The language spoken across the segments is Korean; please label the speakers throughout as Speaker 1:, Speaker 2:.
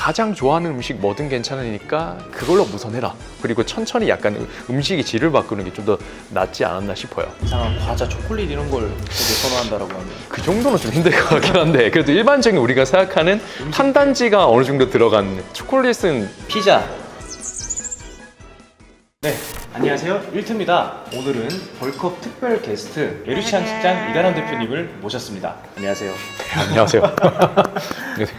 Speaker 1: 가장 좋아하는 음식 뭐든 괜찮으니까 그걸로 우선해라. 그리고 천천히 약간 음식의 질을 바꾸는 게 좀 더 낫지 않았나 싶어요.
Speaker 2: 이상한 과자, 초콜릿 이런 걸 되게 선호한다라고 합니다.
Speaker 1: 그 정도는 좀 힘들 것 같긴 한데 그래도 일반적인 우리가 생각하는 탄단지가 어느 정도 들어간 초콜릿은
Speaker 2: 피자. 네, 안녕하세요. 1트입니다. 오늘은 벌컵 특별 게스트 메르시안 식장 이가람 대표님을 모셨습니다. 안녕하세요.
Speaker 1: 안녕하세요.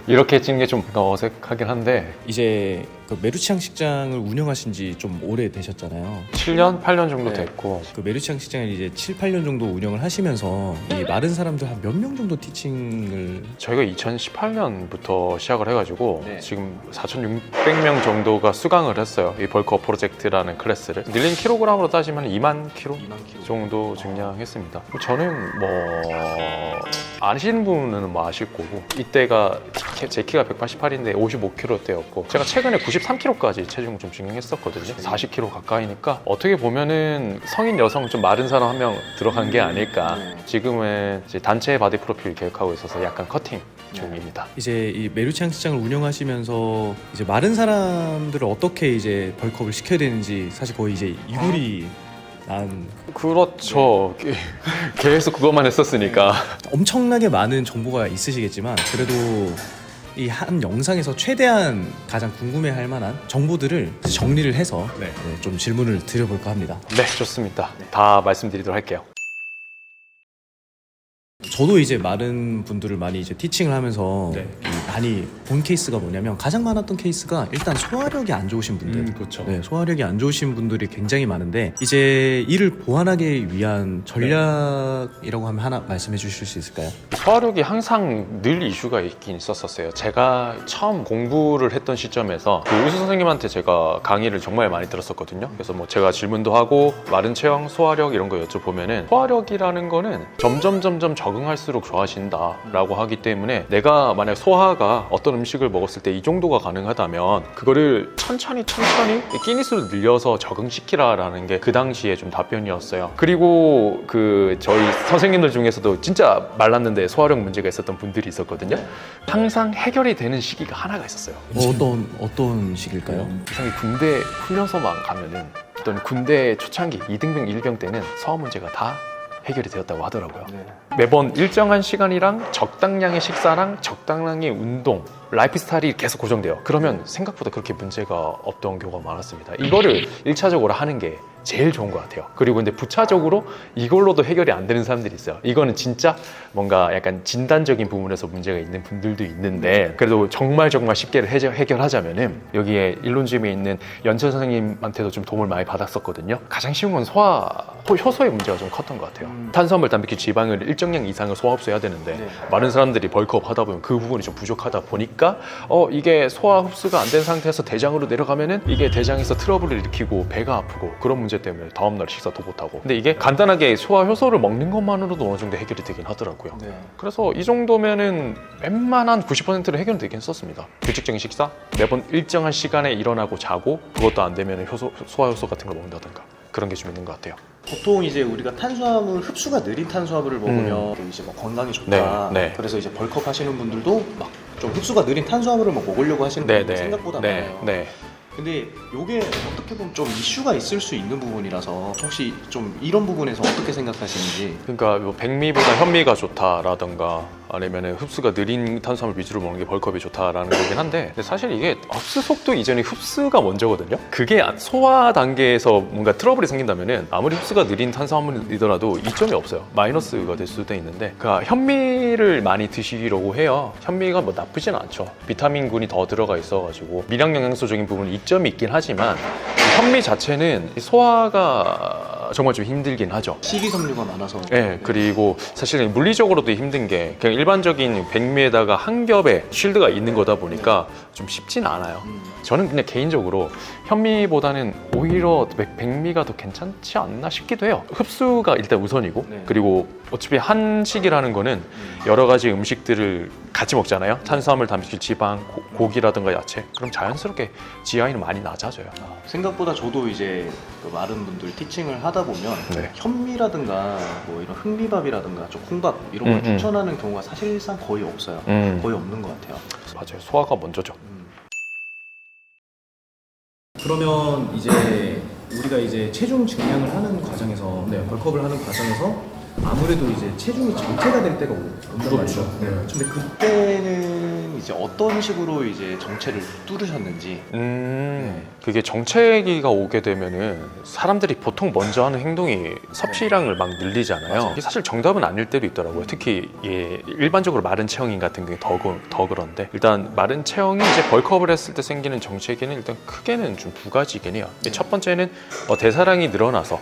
Speaker 1: 이렇게 찍는 게 좀 어색하긴 한데
Speaker 2: 이제 그 메르시안 식장을 운영하신 지 좀 오래 되셨잖아요.
Speaker 1: 7년, 8년 정도
Speaker 2: 네.
Speaker 1: 됐고
Speaker 2: 그 메르시안 식장을 이제 7, 8년 정도 운영을 하시면서 이 마른 사람들 한 몇 명 정도 티칭을
Speaker 1: 저희가 2018년부터 시작을 해가지고
Speaker 2: 네.
Speaker 1: 지금 4,600명 정도가 수강을 했어요. 이 벌크업 프로젝트라는 클래스를. 밀린 킬로그램으로 따지면 2만 킬로
Speaker 2: 2만 킬로
Speaker 1: 정도 증량했습니다. 저는 뭐 아시는 분은 뭐 아실 거고 이때가 제 키가 188인데 55kg대였고 제가 최근에 93kg까지 체중을 좀 증량했었거든요. 40kg 가까이니까 어떻게 보면은 성인 여성 좀 마른 사람 한 명 들어간 게 아닐까. 지금은 이제 단체 바디 프로필 계획하고 있어서 약간 커팅 중입니다.
Speaker 2: 이제 이 메르시안 식장을 운영하시면서 이제 마른 사람들을 어떻게 이제 벌크업을 시켜야 되는지 사실 거의 이제 이불이 난
Speaker 1: 그렇죠. 계속 그것만 했었으니까.
Speaker 2: 엄청나게 많은 정보가 있으시겠지만 그래도 이 한 영상에서 최대한 가장 궁금해할 만한 정보들을 정리를 해서 좀 질문을 드려볼까 합니다.
Speaker 1: 네, 좋습니다. 다 말씀드리도록 할게요.
Speaker 2: 저도 이제 마른 분들을 많이 이제 티칭을 하면서 많이 본 케이스가 뭐냐면 가장 많았던 케이스가 일단 소화력이 안 좋으신 분들.
Speaker 1: 그렇죠.
Speaker 2: 네, 소화력이 안 좋으신 분들이 굉장히 많은데 이제 이를 보완하기 위한 전략이라고 하면 하나 말씀해 주실 수 있을까요?
Speaker 1: 소화력이 항상 늘 이슈가 있긴 있었어요. 제가 처음 공부를 했던 시점에서 그 우수 선생님한테 제가 강의를 정말 많이 들었었거든요. 그래서 뭐 제가 질문도 하고 마른 체형, 소화력 이런 거 여쭤보면은 소화력이라는 거는 점점 적응할수록 좋아진다라고 하기 때문에 내가 만약 소화가 어떤 음식을 먹었을 때 이 정도가 가능하다면 그거를 천천히 끼니수를 늘려서 적응시키라라는 게 그 당시에 좀 답변이었어요. 그리고 그 저희 선생님들 중에서도 진짜 말랐는데 소화력 문제가 있었던 분들이 있었거든요. 항상 해결이 되는 시기가 하나가 있었어요.
Speaker 2: 어떤 식일까요?
Speaker 1: 이상하게 군대 훈련소만 가면은 어떤 군대 초창기 2등병, 1병 때는 소화 문제가 다 해결이 되었다고 하더라고요. 매번 일정한 시간이랑 적당량의 식사랑 적당량의 운동, 라이프 스타일이 계속 고정돼요. 그러면 생각보다 그렇게 문제가 없던 경우가 많았습니다. 이거를 1차적으로 하는 게 제일 좋은 것 같아요. 그리고 근데 부차적으로 이걸로도 해결이 안 되는 사람들이 있어요. 이거는 진짜 뭔가 약간 진단적인 부분에서 문제가 있는 분들도 있는데 그래도 정말 쉽게 해결하자면은 여기에 일론짐에 있는 연철 선생님한테도 좀 도움을 많이 받았었거든요. 가장 쉬운 건 효소의 문제가 좀 컸던 것 같아요. 탄수화물, 단백질, 지방을 일정량 이상을 소화 흡수해야 되는데 많은 사람들이 벌크업 하다 보면 그 부분이 좀 부족하다 보니까 이게 소화 흡수가 안 된 상태에서 대장으로 내려가면은 이게 대장에서 트러블을 일으키고 배가 아프고 그런 문제 때문에 다음날 식사도 못하고. 근데 이게 간단하게 소화 효소를 먹는 것만으로도 어느 정도 해결이 되긴 하더라고요. 그래서 이 정도면은 웬만한 90%는 해결되긴 썼습니다. 규칙적인 식사, 매번 일정한 시간에 일어나고 자고 그것도 안 되면 소화 효소 같은 걸 먹는다든가 그런 게 좀 있는 것 같아요.
Speaker 2: 보통 이제 우리가 탄수화물 흡수가 느린 탄수화물을 먹으면 이제 뭐 건강에 좋다.
Speaker 1: 네.
Speaker 2: 그래서 이제 벌크업 하시는 분들도 막 좀 흡수가 느린 탄수화물을 막 먹으려고 하시는 분들 생각보다 많아요. 근데 이게 어떻게 보면 좀 이슈가 있을 수 있는 부분이라서 혹시 좀 이런 부분에서 어떻게 생각하시는지.
Speaker 1: 그러니까 뭐 백미보다 현미가 좋다라든가 아니면 흡수가 느린 탄수화물 위주로 먹는 게 벌크업이 좋다라는 거긴 한데 근데 사실 이게 흡수 속도 이전에 흡수가 먼저거든요. 그게 소화 단계에서 뭔가 트러블이 생긴다면은 아무리 흡수가 느린 탄수화물이더라도 이점이 없어요. 마이너스가 될 수도 있는데 그러니까 현미를 많이 드시려고 해요. 현미가 뭐 나쁘진 않죠. 비타민군이 더 들어가 있어가지고 미량 영양소적인 부분은 이점이 있긴 하지만 현미 자체는 소화가 정말 좀 힘들긴 하죠.
Speaker 2: 식이섬유가 많아서.
Speaker 1: 네, 그리고 사실 물리적으로도 힘든 게 그냥 일반적인 백미에다가 한 겹의 쉴드가 있는 거다 보니까 좀 쉽진 않아요. 저는 그냥 개인적으로 현미보다는 오히려 백미가 더 괜찮지 않나 싶기도 해요. 흡수가 일단 우선이고 그리고 어차피 한식이라는 거는 여러 가지 음식들을 같이 먹잖아요. 탄수화물, 단백질, 지방, 고기라든가 야채. 그럼 자연스럽게 GI는 많이 낮아져요.
Speaker 2: 생각보다 저도 이제 그 마른 분들 티칭을 하다 보면 현미라든가 뭐 이런 흑미밥이라든가 좀 콩밥 이런 걸 추천하는 경우가 사실상 거의 없어요. 거의 없는 것 같아요.
Speaker 1: 맞아요. 소화가 먼저죠.
Speaker 3: 그러면 이제 우리가 이제 체중 증량을 하는 과정에서 벌크업을 하는 과정에서 아무래도 이제 체중이 정체가 될 때가 온단 말이죠. 네.
Speaker 2: 근데 그때는 이제 어떤 식으로 이제 정체를 뚫으셨는지.
Speaker 1: 그게 정체기가 오게 되면은 사람들이 보통 먼저 하는 행동이 섭취량을 막 늘리잖아요. 이게 사실 정답은 아닐 때도 있더라고요. 특히 일반적으로 마른 체형인 같은 게 더 그런데 일단 마른 체형이 이제 벌크업을 했을 때 생기는 정체기는 일단 크게는 좀 두 가지긴 해요. 첫 번째는 대사량이 늘어나서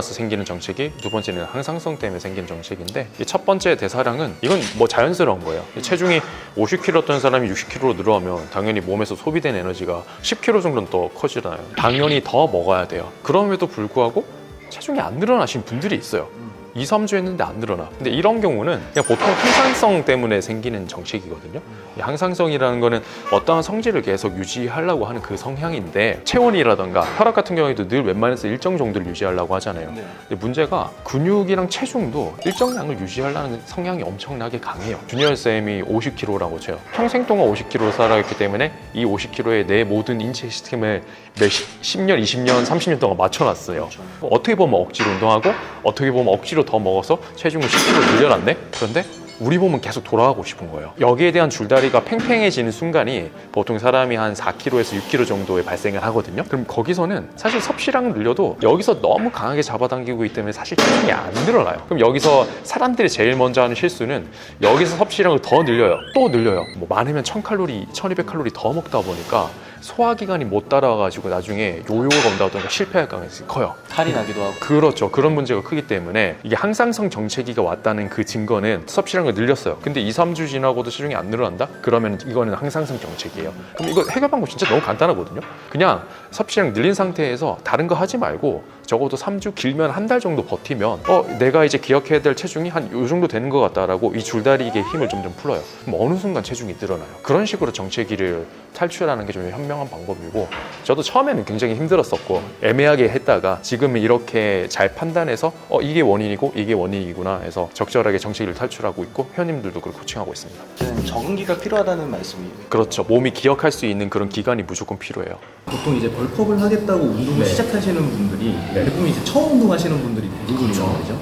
Speaker 1: 생기는 정체기, 두 번째는 항상성 때문에 생기는 정체기인데 이 첫 번째 대사량은 이건 뭐 자연스러운 거예요. 체중이 50kg였던 사람이 60kg로 늘어나면 당연히 몸에서 소비된 에너지가 10kg 정도는 더 커지잖아요. 당연히 더 먹어야 돼요. 그럼에도 불구하고 체중이 안 늘어나신 분들이 있어요. 2, 3주 했는데 안 늘어나. 근데 이런 경우는 그냥 보통 항상성 때문에 생기는 정체기거든요. 이 항상성이라는 거는 어떠한 성질을 계속 유지하려고 하는 그 성향인데 체온이라던가 혈압 같은 경우에도 늘 웬만해서 일정 정도를 유지하려고 하잖아요. 근데 문제가 근육이랑 체중도 일정량을 유지하려는 성향이 엄청나게 강해요. 준열 쌤이 50kg라고 쳐요. 평생 동안 50kg로 살아있기 때문에 이 50kg에 내 모든 인체 시스템을 10년, 20년, 30년 동안 맞춰놨어요. 어떻게 보면 억지로 운동하고 어떻게 보면 억지로 더 먹어서 체중을 10kg 늘려놨네? 그런데 우리 몸은 계속 돌아가고 싶은 거예요. 여기에 대한 줄다리가 팽팽해지는 순간이 보통 사람이 한 4kg에서 6kg 정도에 발생을 하거든요. 그럼 거기서는 사실 섭취량을 늘려도 여기서 너무 강하게 잡아당기고 있기 때문에 사실 체중이 안 늘어나요. 그럼 여기서 사람들이 제일 먼저 하는 실수는 여기서 섭취량을 더 늘려요. 또 늘려요. 뭐 많으면 1000칼로리, 1200칼로리 더 먹다 보니까 소화기관이 못 따라와가지고 나중에 요요가 온다던가 실패할 가능성이 커요.
Speaker 2: 탈이 나기도 하고.
Speaker 1: 그렇죠. 그런 문제가 크기 때문에 이게 항상성 정체기가 왔다는 그 증거는 섭취량을 늘렸어요. 근데 2, 3주 지나고도 체중이 안 늘어난다? 그러면 이거는 항상성 정체기예요. 그럼 이거 해결 방법 진짜 너무 간단하거든요. 그냥 섭취량 늘린 상태에서 다른 거 하지 말고 적어도 3주 길면 한 달 정도 버티면 내가 이제 기억해야 될 체중이 한 요 정도 되는 것 같다라고 이 줄다리기의 힘을 점점 풀어요. 그럼 어느 순간 체중이 늘어나요. 그런 식으로 정체기를 탈출하는 게 좀 현명한 방법이고 저도 처음에는 굉장히 힘들었었고 애매하게 했다가 지금은 이렇게 잘 판단해서 이게 원인이고 이게 원인이구나 해서 적절하게 정체기를 탈출하고 있고 회원님들도 그걸 코칭하고 있습니다.
Speaker 2: 적응기가 필요하다는 말씀이.
Speaker 1: 그렇죠. 몸이 기억할 수 있는 그런 기간이 무조건 필요해요.
Speaker 3: 보통 이제 벌크업을 하겠다고 운동을 시작하시는 분들이 대부분 이제 처음 운동하시는 분들이 대부분이란 말이죠.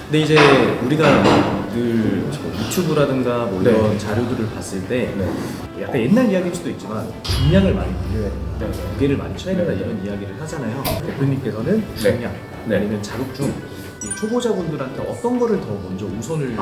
Speaker 3: 근데 이제 우리가 늘 유튜브라든가 뭐 이런 자료들을 봤을 때 약간 옛날 이야기일 수도 있지만 중량을 많이 늘려야 된다, 무게를 많이 쳐야 된다 이런 이야기를 하잖아요. 대표님께서는 중량 아니면 자극중 이 초보자분들한테 어떤 거를 더 먼저 우선순위를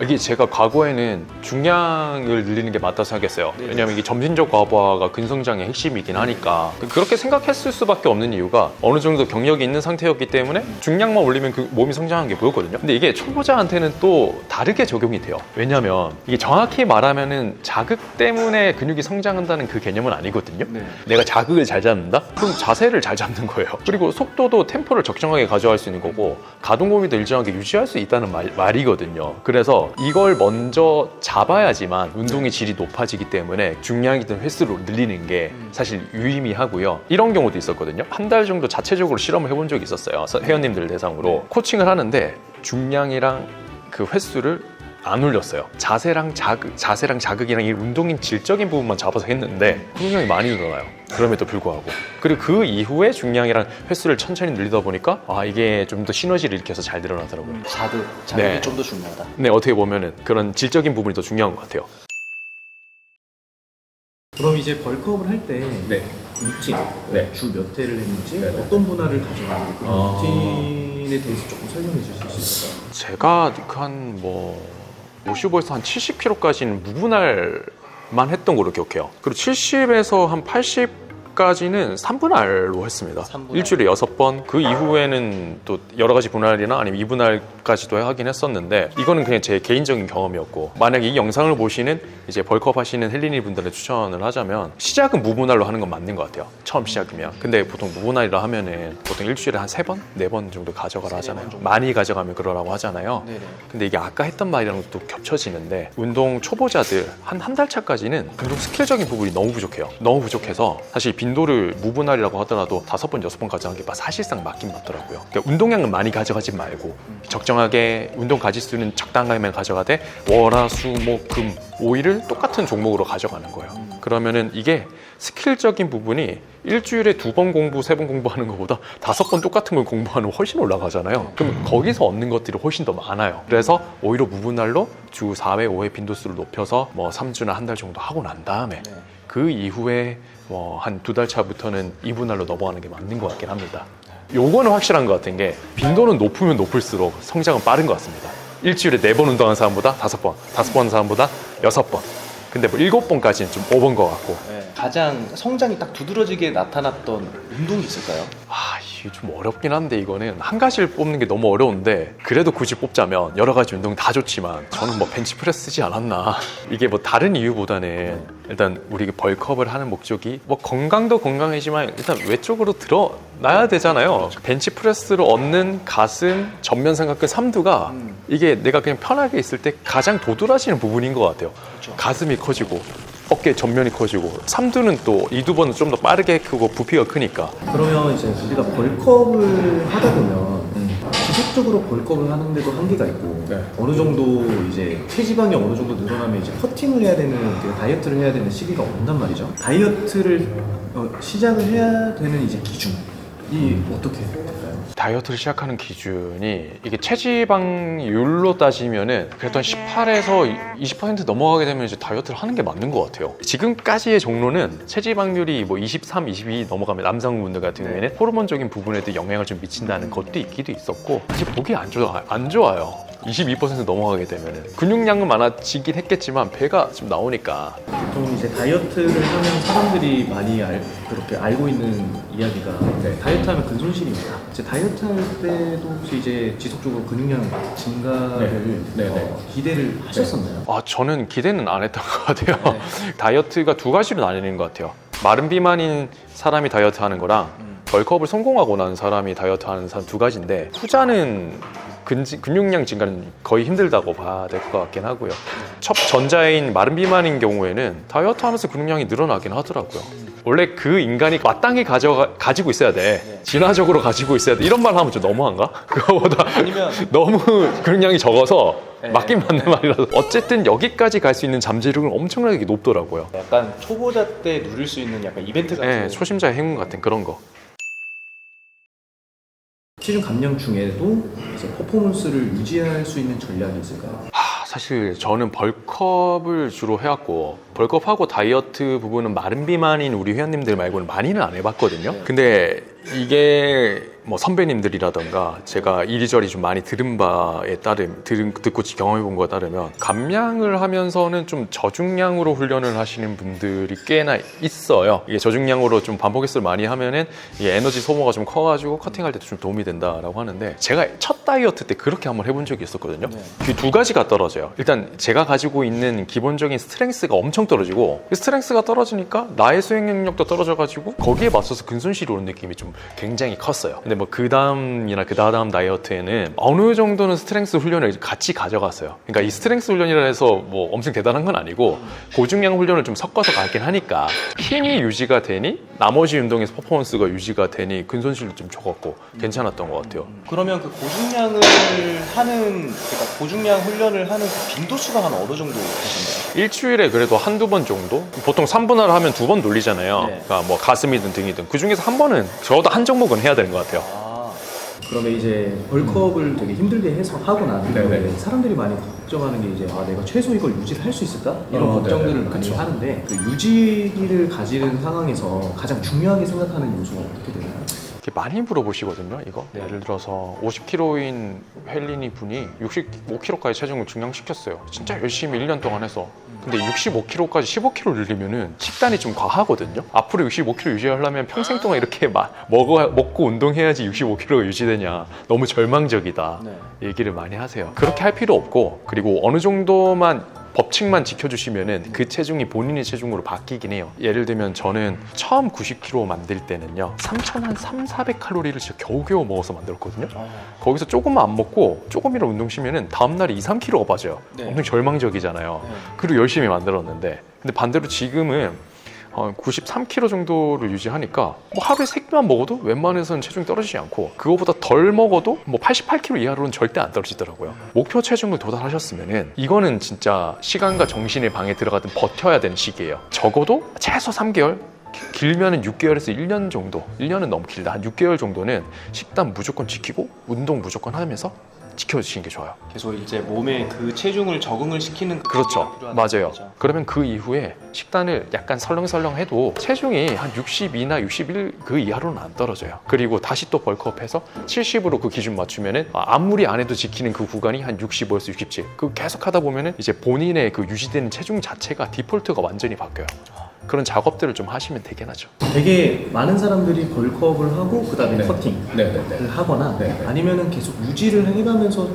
Speaker 1: 이게 제가 과거에는 중량을 늘리는 게 맞다고 생각했어요. 왜냐면 이게 점진적 과부하가 근성장의 핵심이긴 하니까 그렇게 생각했을 수밖에 없는 이유가 어느 정도 경력이 있는 상태였기 때문에 중량만 올리면 그 몸이 성장한 게 보였거든요. 근데 이게 초보자한테는 또 다르게 적용이 돼요. 왜냐면 이게 정확히 말하면은 자극 때문에 근육이 성장한다는 그 개념은 아니거든요. 내가 자극을 잘 잡는다? 그럼 자세를 잘 잡는 거예요. 그리고 속도도 템포를 적정하게 가져갈 수 있는 거고 가동 범위도 일정하게 유지할 수 있다는 말이거든요. 그래서 이걸 먼저 잡아야지만 운동의 질이 높아지기 때문에 중량이든 횟수로 늘리는 게 사실 유의미하고요. 이런 경우도 있었거든요. 한 달 정도 자체적으로 실험을 해본 적이 있었어요. 회원님들 대상으로 코칭을 하는데 중량이랑 그 횟수를 안 올렸어요. 자세랑 자극이랑 이 운동인 질적인 부분만 잡아서 했는데 근육량이 많이 늘어나요. 그럼에도 불구하고. 그리고 그 이후에 중량이랑 횟수를 천천히 늘리다 보니까 이게 좀 더 시너지를 일으켜서 잘 늘어나더라고요.
Speaker 2: 자극이 좀 더 중요하다.
Speaker 1: 네, 어떻게 보면은 그런 질적인 부분이 더 중요한 것 같아요.
Speaker 3: 그럼 이제 벌크업을 할 때 루틴, 주 몇 회를 했는지 어떤 분할을 가져가는지 그 루틴에 대해서 조금 설명해 주실 수 있을까요?
Speaker 1: 제가 한 55에서 한 70kg까지는 무분할만 했던 걸로 기억해요. 그리고 70에서 한 80까지는 3분할로 했습니다.
Speaker 2: 3분할.
Speaker 1: 일주일에 6번. 그 이후에는 또 여러 가지 분할이나 아니면 2분할까지도 하긴 했었는데 이거는 그냥 제 개인적인 경험이었고 만약에 이 영상을 보시는 이제 벌크업 하시는 헬린이 분들의 추천을 하자면 시작은 무분할로 하는 건 맞는 것 같아요. 처음 시작이면. 근데 보통 무분할이라 하면은 보통 일주일에 한 3번? 4번 정도 가져가라 하잖아요. 많이 가져가면 그러라고 하잖아요. 근데 이게 아까 했던 말이랑 또 겹쳐지는데 운동 초보자들 한 달 차까지는 운동 스킬적인 부분이 너무 부족해요. 너무 부족해서 사실 빈도를 무분할이라고 하더라도 5번, 6번 가져가는 게 사실상 맞긴 맞더라고요. 그러니까 운동량은 많이 가져가지 말고 적정하게 운동 가지수는 적당하게만 가져가되 월, 화, 수, 목, 금, 5일을 똑같은 종목으로 가져가는 거예요. 그러면은 이게 스킬적인 부분이 일주일에 2번 공부, 3번 공부하는 것보다 5번 똑같은 걸 공부하는 거 훨씬 올라가잖아요. 그럼 거기서 얻는 것들이 훨씬 더 많아요. 그래서 오히려 무분할로 주 4회, 5회 빈도수를 높여서 뭐 3주나 한 달 정도 하고 난 다음에 그 이후에 뭐 한 2달 차부터는 2분할로 넘어가는 게 맞는 것 같긴 합니다. 요거는 확실한 것 같은 게 빈도는 높으면 높을수록 성장은 빠른 것 같습니다. 일주일에 4번 운동하는 사람보다 5번, 5번 하는 사람보다 6번. 근데 뭐 7번까지는 좀 오버인 것 같고.
Speaker 2: 가장 성장이 딱 두드러지게 나타났던 운동이 있을까요?
Speaker 1: 이게 좀 어렵긴 한데 이거는 한 가지를 뽑는 게 너무 어려운데 그래도 굳이 뽑자면 여러 가지 운동 다 좋지만 저는 뭐 벤치프레스지 않았나. 이게 뭐 다른 이유보다는 일단 우리 벌크업을 하는 목적이 뭐 건강도 건강이지만 일단 외적으로 드러나야 되잖아요. 벤치프레스로 얻는 가슴, 전면 삼각근, 삼두가 이게 내가 그냥 편하게 있을 때 가장 도드라지는 부분인 것 같아요.
Speaker 2: 그렇죠.
Speaker 1: 가슴이 커지고 어깨 전면이 커지고 삼두는 또 이두번은 좀 더 빠르게 크고 부피가 크니까.
Speaker 3: 그러면 이제 우리가 벌크업을 하다 보면 지속적으로 벌크업을 하는데도 한계가 있고 어느 정도 이제 체지방이 어느 정도 늘어나면 이제 커팅을 해야 되는 다이어트를 해야 되는 시기가 온단 말이죠. 다이어트를 시작을 해야 되는 이제 기준이 어떻게 될까요?
Speaker 1: 다이어트를 시작하는 기준이 이게 체지방률로 따지면은 그래도 한 18에서 20% 넘어가게 되면 이제 다이어트를 하는 게 맞는 것 같아요. 지금까지의 종로는 체지방률이 뭐 23, 22 넘어가면 남성분들 같은 경우에는 호르몬적인 부분에도 영향을 좀 미친다는 것도 있기도 있었고 사실 보기 안 좋아요. 22% 넘어가게 되면은 근육량은 많아지긴 했겠지만 배가 좀 나오니까.
Speaker 3: 보통 이제 다이어트를 하면 사람들이 많이 그렇게 알고 있는 이야기가 다이어트하면 근손실입니다. 이제 다이어트 할 때도 혹시 이제 지속적으로 근육량 증가를 기대를 하셨었나요?
Speaker 1: 저는 기대는 안 했던 것 같아요. 다이어트가 두 가지로 나뉘는 것 같아요. 마른 비만인 사람이 다이어트 하는 거랑 벌크업을 성공하고 난 사람이 다이어트 하는 사람 두 가지인데 후자는 근육량 증가는 거의 힘들다고 봐야 될 것 같긴 하고요. 첫 전자인 마른 비만인 경우에는 다이어트 하면서 근육량이 늘어나긴 하더라고요. 원래 그 인간이 마땅히 가지고 있어야 돼. 진화적으로 가지고 있어야 돼. 이런 말 하면 좀 너무한가? 그거보다
Speaker 2: 아니면
Speaker 1: 너무 근육량이 적어서 맞긴 맞는 말이라서 어쨌든 여기까지 갈 수 있는 잠재력은 엄청나게 높더라고요.
Speaker 2: 약간 초보자 때 누릴 수 있는 약간 이벤트 같은
Speaker 1: 초심자의 행운 같은 그런 거.
Speaker 3: 체중 감량 중에도 이제 퍼포먼스를 유지할 수 있는 전략이 있을까요?
Speaker 1: 사실 저는 벌크업을 주로 해왔고 벌크업하고 다이어트 부분은 마른 비만인 우리 회원님들 말고는 많이는 안 해봤거든요. 근데 이게 뭐 선배님들이라던가 제가 이리저리 좀 많이 들은 바에 듣고 경험해 본 거에 따르면 감량을 하면서는 좀 저중량으로 훈련을 하시는 분들이 꽤나 있어요. 이게 저중량으로 좀 반복 횟수를 많이 하면은 이게 에너지 소모가 좀 커가지고 커팅할 때도 좀 도움이 된다라고 하는데 제가 첫 다이어트 때 그렇게 한번 해본 적이 있었거든요. 그 두 가지가 떨어져요. 일단 제가 가지고 있는 기본적인 스트렝스가 엄청 떨어지고 스트렝스가 떨어지니까 나의 수행 능력도 떨어져가지고 거기에 맞춰서 근손실이 오는 느낌이 좀 굉장히 컸어요. 근데 뭐 그 다음이나 그 다음 다이어트에는 어느 정도는 스트렝스 훈련을 같이 가져갔어요. 그러니까 이 스트렝스 훈련이라 해서 뭐 엄청 대단한 건 아니고 고중량 훈련을 좀 섞어서 가긴 하니까 힘이 유지가 되니 나머지 운동에서 퍼포먼스가 유지가 되니 근손실도 좀 적었고 괜찮았던 것 같아요.
Speaker 2: 그러면 그 고중량을 하는 그러니까 고중량 훈련을 하는 그 빈도수가 한 어느 정도 되신가요?
Speaker 1: 일주일에 그래도 한두 번 정도? 보통 3분할 하면 2번 돌리잖아요. 그러니까 뭐 가슴이든 등이든 그 중에서 한 번은 적어도 한 종목은 해야 되는 것 같아요.
Speaker 3: 그러면 이제 벌크업을 되게 힘들게 해서 하고 난 후에 사람들이 많이 걱정하는 게 이제 내가 최소 이걸 유지를 할 수 있을까? 이런 걱정들을 많이 하는데 그 유지기를 가지는 상황에서 가장 중요하게 생각하는 요소가 어떻게 되나요?
Speaker 1: 이렇게 많이 물어보시거든요, 이거. 예를 들어서 50kg인 헬린이 분이 65kg까지 체중을 중량시켰어요. 진짜 열심히 1년 동안 해서. 근데 65kg까지 15kg 늘리면은 식단이 좀 과하거든요. 앞으로 65kg 유지하려면 평생 동안 이렇게 먹고 운동해야지 65kg가 유지되냐. 너무 절망적이다. 얘기를 많이 하세요. 그렇게 할 필요 없고, 그리고 어느 정도만 법칙만 지켜주시면은 그 체중이 본인의 체중으로 바뀌긴 해요. 예를 들면 저는 처음 90kg 만들 때는요 3,400칼로리를 진짜 겨우겨우 먹어서 만들었거든요. 거기서 조금만 안 먹고 조금이라도 운동 쉬면은 다음날에 2-3kg가 빠져요. 엄청 절망적이잖아요. 그리고 열심히 만들었는데 근데 반대로 지금은 한 93kg 정도를 유지하니까 뭐 하루에 3끼만 먹어도 웬만해서는 체중이 떨어지지 않고 그거보다 덜 먹어도 뭐 88kg 이하로는 절대 안 떨어지더라고요. 목표 체중을 도달하셨으면은 이거는 진짜 시간과 정신의 방에 들어가든 버텨야 되는 시기예요. 적어도 최소 3개월, 길면은 6개월에서 1년 정도, 1년은 너무 길다, 한 6개월 정도는 식단 무조건 지키고 운동 무조건 하면서 지켜주시는 게 좋아요.
Speaker 2: 계속 이제 몸에 그 체중을 적응을 시키는
Speaker 1: 그렇죠. 맞아요. 그러면 그 이후에 식단을 약간 설렁설렁 해도 체중이 한 62나 61 그 이하로는 안 떨어져요. 그리고 다시 또 벌크업해서 70으로 그 기준 맞추면은 아무리 안 해도 지키는 그 구간이 한 65에서 67. 그 계속 하다 보면은 이제 본인의 그 유지되는 체중 자체가 디폴트가 완전히 바뀌어요. 그런 작업들을 좀 하시면 되긴 하죠.
Speaker 3: 되게 많은 사람들이 벌크업을 하고 그 다음에 커팅을 하거나 아니면은 계속 유지를 해가면서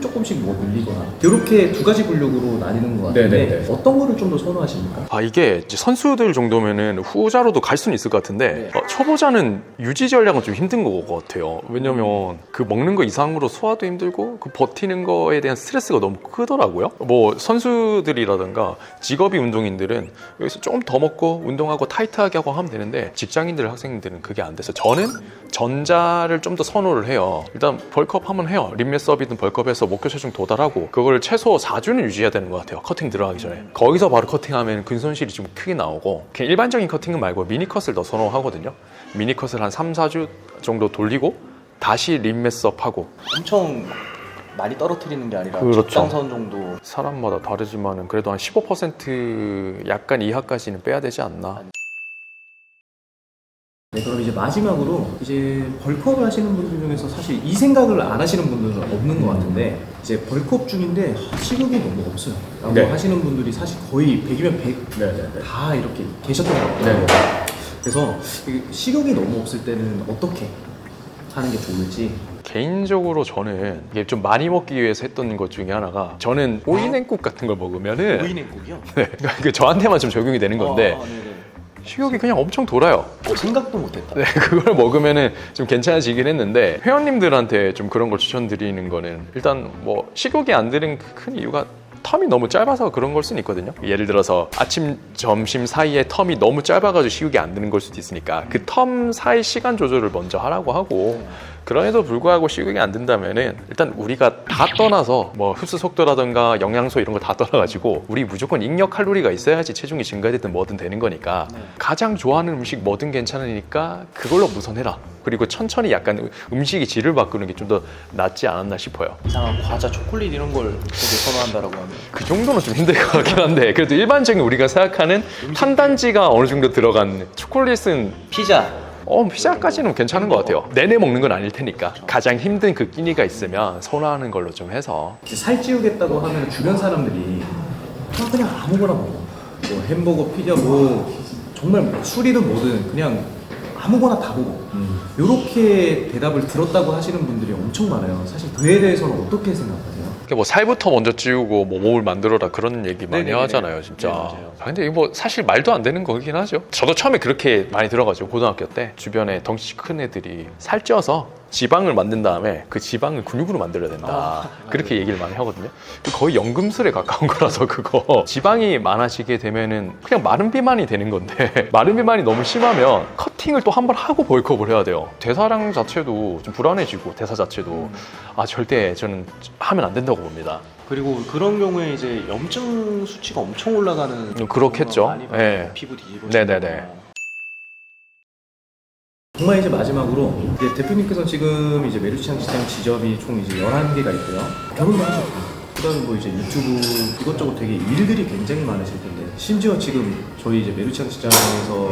Speaker 3: 조금씩 뭐 늘리거나 이렇게 두 가지 분류로 나뉘는 것 같은데 어떤 거를 좀 더 선호하십니까?
Speaker 1: 이게 이제 선수들 정도면은 후자로도 갈 수는 있을 것 같은데 초보자는 유지 전략은 좀 힘든 것 같아요. 왜냐면 그 먹는 거 이상으로 소화도 힘들고 그 버티는 거에 대한 스트레스가 너무 크더라고요. 뭐 선수들이라든가 직업이 운동인들은 여기서 조금 더 먹고 운동하고 타이트하게 하고 하면 되는데 직장인들 학생들은 그게 안 돼서 저는 전자를 좀 더 선호를 해요. 일단 벌크업 하면 해요. 림매스업이든 벌크업해서 목표 체중 도달하고 그걸 최소 4주는 유지해야 되는 것 같아요. 커팅 들어가기 전에. 거기서 바로 커팅하면 근손실이 좀 크게 나오고 그냥 일반적인 커팅은 말고 미니컷을 더 선호하거든요. 미니컷을 한 3, 4주 정도 돌리고 다시 림매스업하고
Speaker 2: 엄청 많이 떨어뜨리는 게 아니라
Speaker 1: 그렇죠.
Speaker 2: 적당선 정도.
Speaker 1: 사람마다 다르지만은 그래도 한 15% 약간 이하까지는 빼야 되지 않나.
Speaker 3: 네, 그럼 이제 마지막으로 이제 벌크업을 하시는 분들 중에서 사실 이 생각을 안 하시는 분들은 없는 것 같은데 이제 벌크업 중인데 식욕이 너무 없어요 라고 하시는 분들이 사실 거의 100이면 100 다 이렇게 계셨던 것 같아요. 그래서 식욕이 너무 없을 때는 어떻게 하는 게 좋을지.
Speaker 1: 개인적으로 저는 이게 좀 많이 먹기 위해서 했던 것 중에 하나가 저는 오이냉국 같은 걸 먹으면은
Speaker 2: 오이냉국이요?
Speaker 1: 네, 그러니까 저한테만 좀 적용이 되는 건데 식욕이 그냥 엄청 돌아요.
Speaker 2: 생각도 못했다.
Speaker 1: 네, 그걸 먹으면은 좀 괜찮아지긴 했는데 회원님들한테 좀 그런 걸 추천드리는 거는 일단 뭐 식욕이 안 드는 큰 이유가 텀이 너무 짧아서 그런 걸 수는 있거든요. 예를 들어서 아침, 점심 사이에 텀이 너무 짧아가지고 식욕이 안 드는 걸 수도 있으니까 그 텀 사이 시간 조절을 먼저 하라고 하고 그럼에도 불구하고 식욕이 안 든다면은 일단 우리가 다 떠나서 뭐 흡수 속도라든가 영양소 이런 걸 다 떠나가지고 우리 무조건 잉여 칼로리가 있어야지 체중이 증가되든 뭐든 되는 거니까 가장 좋아하는 음식 뭐든 괜찮으니까 그걸로 우선해라. 그리고 천천히 약간 음식의 질을 바꾸는 게 좀 더 낫지 않았나 싶어요.
Speaker 2: 이상한 과자, 초콜릿 이런 걸 되게 선호한다라고 하면
Speaker 1: 그 정도는 좀 힘들 것 같긴 한데 그래도 일반적인 우리가 생각하는 탄단지가 어느 정도 들어간 초콜릿은
Speaker 2: 피자.
Speaker 1: 피자까지는 괜찮은 것 같아요. 내내 먹는 건 아닐 테니까 가장 힘든 그 끼니가 있으면 선호하는 걸로 좀 해서
Speaker 3: 살찌우겠다고 하면 주변 사람들이 그냥 아무거나 먹어. 뭐 햄버거, 피자, 뭐 정말 술이든 뭐든 그냥 아무거나 다 먹어. 이렇게 대답을 들었다고 하시는 분들이 엄청 많아요. 사실 그에 대해서는 어떻게 생각하세요?
Speaker 1: 뭐 살부터 먼저 찌우고 뭐 몸을 만들어라 그런 얘기 많이
Speaker 2: 네네네.
Speaker 1: 하잖아요, 진짜.
Speaker 2: 네, 맞아요.
Speaker 1: 근데 이거 뭐 사실 말도 안 되는 거긴 하죠. 저도 처음에 그렇게 많이 들어가지고 고등학교 때 주변에 덩치 큰 애들이 살쪄서 지방을 만든 다음에 그 지방을 근육으로 만들어야 된다. 그렇게 얘기를 많이 하거든요. 거의 연금술에 가까운 거라서 그거 지방이 많아지게 되면은 그냥 마른 비만이 되는 건데 마른 비만이 너무 심하면 커팅을 또 한 번 하고 벌크업을 해야 돼요. 대사량 자체도 좀 불안해지고 대사 자체도 절대 저는 하면 안 된다고 봅니다.
Speaker 2: 그리고 그런 경우에 이제 염증 수치가 엄청 올라가는
Speaker 1: 그렇겠죠.
Speaker 2: 많이 봐요.
Speaker 1: 네.
Speaker 2: 피부 뒤집어지고.
Speaker 1: 네네네.
Speaker 3: 정말 이제 마지막으로 이제 대표님께서 지금 이제 메르시안 시장 지점이 총 이제 11개가 있고요. 결혼도 하셨고 그다음에 뭐 이제 유튜브 이것저것 되게 일들이 굉장히 많으실 텐데 심지어 지금 저희 이제 메르시안 시장에서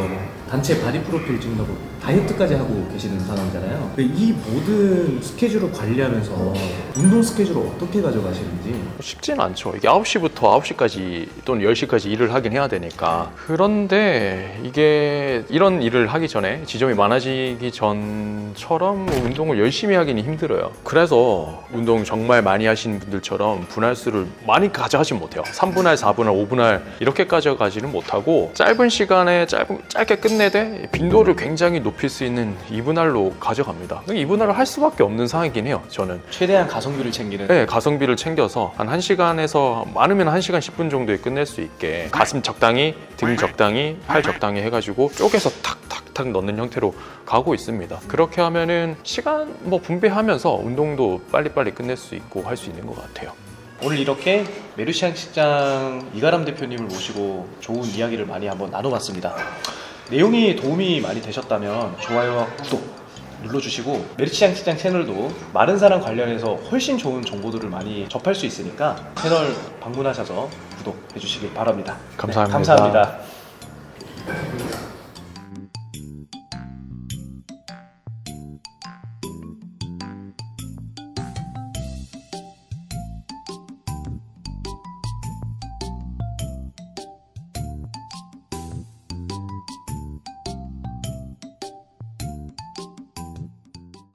Speaker 3: 단체 바디 프로필 찍는다고 다이어트까지 하고 계시는 상황이잖아요. 근데 이 모든 스케줄을 관리하면서 운동 스케줄을 어떻게 가져가시는지
Speaker 1: 쉽지는 않죠. 이게 9시부터 9시까지 또는 10시까지 일을 하긴 해야 되니까. 그런데 이게 이런 일을 하기 전에 지점이 많아지기 전처럼 운동을 열심히 하기는 힘들어요. 그래서 운동 정말 많이 하시는 분들처럼 분할수를 많이 가져가진 못해요. 3분할, 4분할, 5분할 이렇게 가져가지는 못하고 하고 짧은 시간에 짧게 끝내되 빈도를 굉장히 높일 수 있는 2분할로 가져갑니다. 2분할을 할 수밖에 없는 상황이긴 해요. 저는
Speaker 2: 최대한 가성비를 챙기는.
Speaker 1: 네, 가성비를 챙겨서 한 1시간에서 많으면 1시간 10분 정도에 끝낼 수 있게 가슴 적당히, 등 적당히, 팔 적당히 해가지고 쪼개서 탁탁탁 넣는 형태로 가고 있습니다. 그렇게 하면은 시간 분배하면서 운동도 빨리빨리 끝낼 수 있고 할 수 있는 것 같아요.
Speaker 2: 오늘 이렇게 메르시안 식장 이가람 대표님을 모시고 좋은 이야기를 많이 한번 나눠봤습니다. 내용이 도움이 많이 되셨다면 좋아요와 구독 눌러주시고 메르시안 식장 채널도 마른사랑 관련해서 훨씬 좋은 정보들을 많이 접할 수 있으니까 채널 방문하셔서 구독해 주시길 바랍니다.
Speaker 1: 감사합니다.
Speaker 2: 네, 감사합니다.